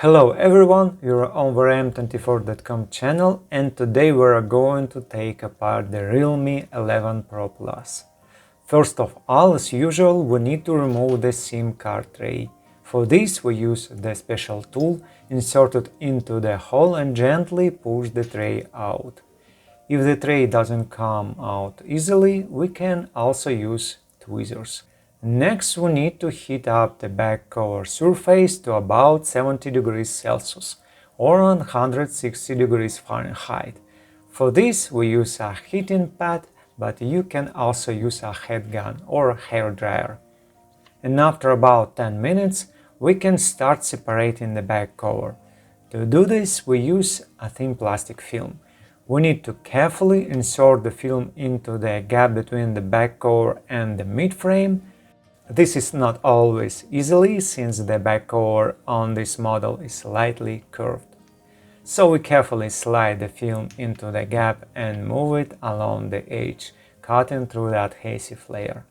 Hello everyone, you're on the RM24.com channel, and today we're going to take apart the Realme 11 Pro Plus. First of all, as usual, we need to remove the SIM card tray. For this we use the special tool, insert it into the hole and gently push the tray out. If the tray doesn't come out easily, we can also use tweezers. Next, we need to heat up the back cover surface to about 70 degrees Celsius or 160 degrees Fahrenheit. For this, we use a heating pad, but you can also use a heat gun or hair dryer. And after about 10 minutes, we can start separating the back cover. To do this, we use a thin plastic film. We need to carefully insert the film into the gap between the back cover and the mid-frame. This is not always easy, since the back cover on this model is slightly curved. So we carefully slide the film into the gap and move it along the edge, cutting through the adhesive layer.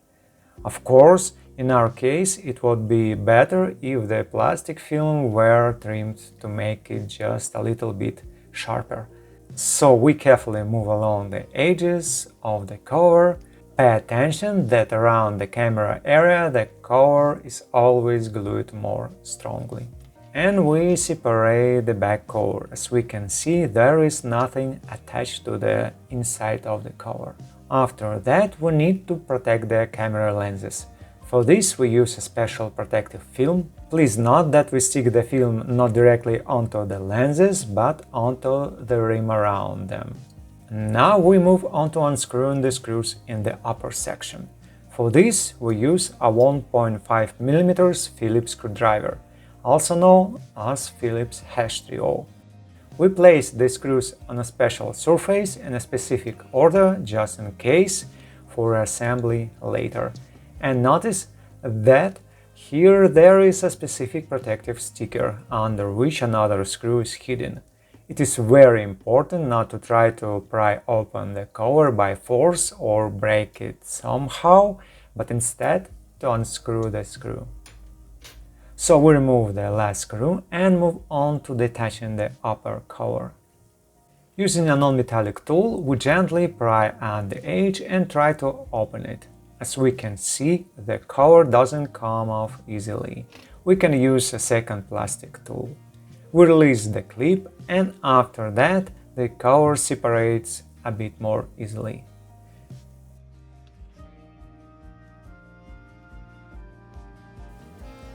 Of course, in our case, it would be better if the plastic film were trimmed to make it just a little bit sharper. So we carefully move along the edges of the cover. Pay attention that around the camera area the cover is always glued more strongly. And we separate the back cover. As we can see, there is nothing attached to the inside of the cover. After that, we need to protect the camera lenses. For this we use a special protective film. Please note that we stick the film not directly onto the lenses, but onto the rim around them. Now we move on to unscrewing the screws in the upper section. For this we use a 1.5 mm Phillips screwdriver, also known as Phillips #30. We place the screws on a special surface in a specific order just in case for assembly later. And notice that here there is a specific protective sticker under which another screw is hidden. It is very important not to try to pry open the cover by force or break it somehow, but instead to unscrew the screw. So we remove the last screw and move on to detaching the upper cover. Using a non-metallic tool, we gently pry at the edge and try to open it. As we can see, the cover doesn't come off easily. We can use a second plastic tool. We release the clip, and after that the cover separates a bit more easily.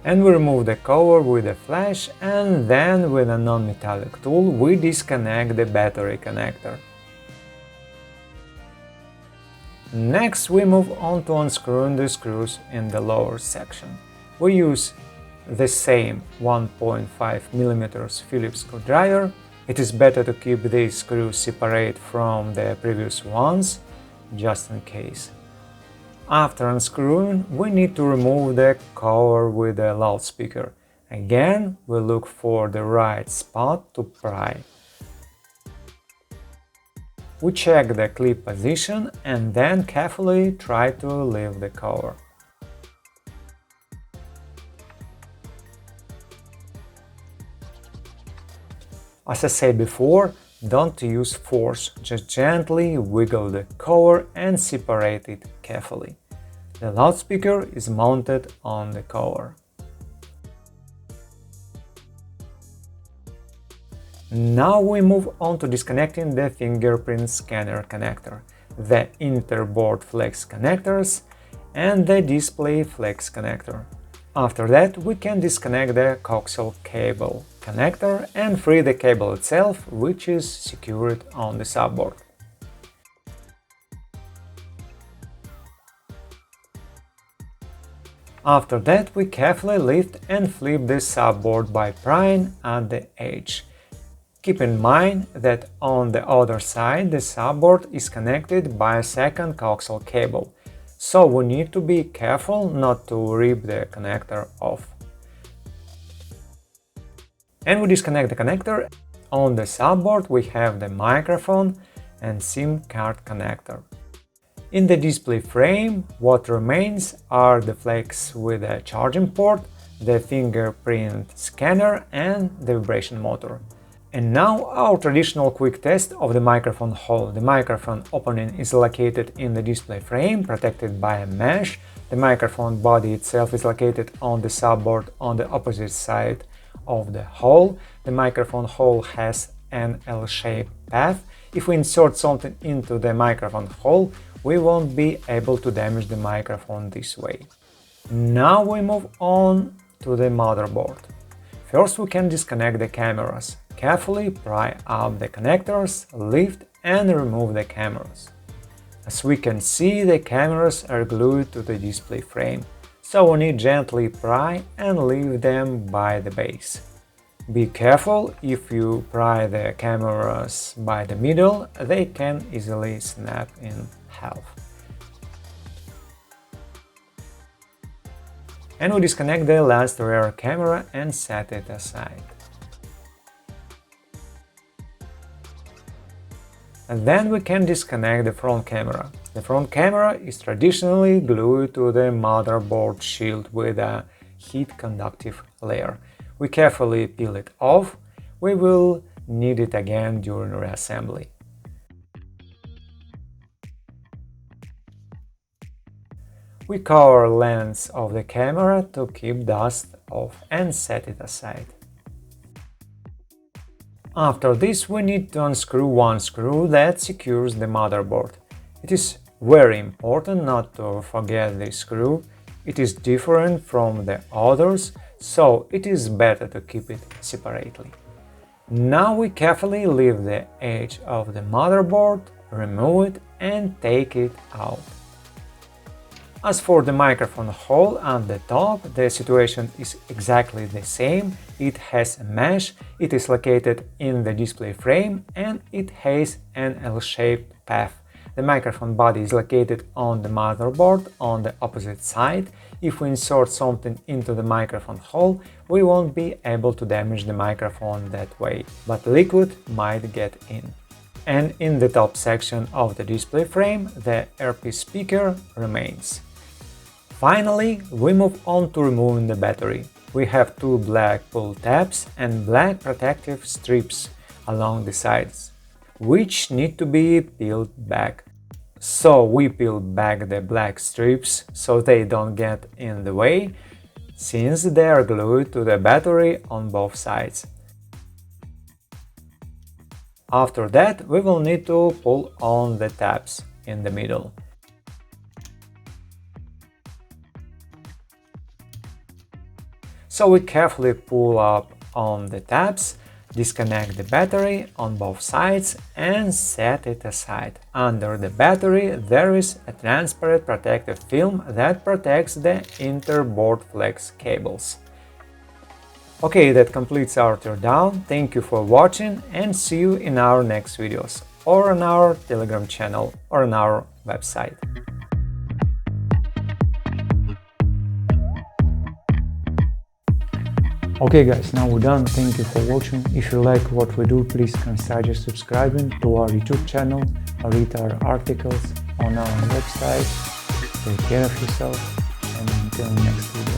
And we remove the cover with a flash, and then with a non-metallic tool we disconnect the battery connector. Next we move on to unscrewing the screws in the lower section. We use the same 1.5 mm Phillips screwdriver. It is better to keep these screws separate from the previous ones, just in case. After unscrewing, we need to remove the cover with a loudspeaker. Again, we look for the right spot to pry. We check the clip position and then carefully try to lift the cover. As I said before, don't use force, just gently wiggle the cover and separate it carefully. The loudspeaker is mounted on the cover. Now we move on to disconnecting the fingerprint scanner connector, the interboard flex connectors, and the display flex connector. After that, we can disconnect the coaxial cable connector and free the cable itself, which is secured on the subboard. After that, we carefully lift and flip the subboard by prying at the edge. Keep in mind that on the other side the subboard is connected by a second coaxial cable, so we need to be careful not to rip the connector off. And we disconnect the connector. On the subboard we have the microphone and SIM card connector. In the display frame, what remains are the flex with a charging port, the fingerprint scanner and the vibration motor. And now our traditional quick test of the microphone hole. The microphone opening is located in the display frame, protected by a mesh. The microphone body itself is located on the subboard on the opposite side of the hole. The microphone hole has an L-shaped path. If we insert something into the microphone hole, we won't be able to damage the microphone this way. Now we move on to the motherboard. First we can disconnect the cameras. Carefully pry up the connectors, lift and remove the cameras. As we can see, the cameras are glued to the display frame, so we need gently pry and leave them by the base. Be careful, if you pry the cameras by the middle, they can easily snap in half. And we disconnect the last rear camera and set it aside. And then we can disconnect the front camera. The front camera is traditionally glued to the motherboard shield with a heat-conductive layer. We carefully peel it off. We will need it again during reassembly. We cover lens of the camera to keep dust off and set it aside. After this, we need to unscrew one screw that secures the motherboard. It is very important not to forget this screw. It is different from the others, so it is better to keep it separately. Now we carefully lift the edge of the motherboard, remove it and take it out. As for the microphone hole at the top, the situation is exactly the same. It has a mesh, it is located in the display frame and it has an L-shaped path. The microphone body is located on the motherboard on the opposite side. If we insert something into the microphone hole, we won't be able to damage the microphone that way, but liquid might get in. And in the top section of the display frame, the earpiece speaker remains. Finally, we move on to removing the battery. We have two black pull tabs and black protective strips along the sides, which need to be peeled back. So we peel back the black strips so they don't get in the way, since they are glued to the battery on both sides. After that, we will need to pull on the tabs in the middle. So we carefully pull up on the tabs, disconnect the battery on both sides and set it aside. Under the battery there is a transparent protective film that protects the inter-board flex cables. Okay, that completes our teardown. Thank you for watching and see you in our next videos, or on our Telegram channel, or on our website. Okay guys, now we're done. Thank you for watching. If you like what we do, please consider subscribing to our YouTube channel or read our articles on our website. Take care of yourself and until next video.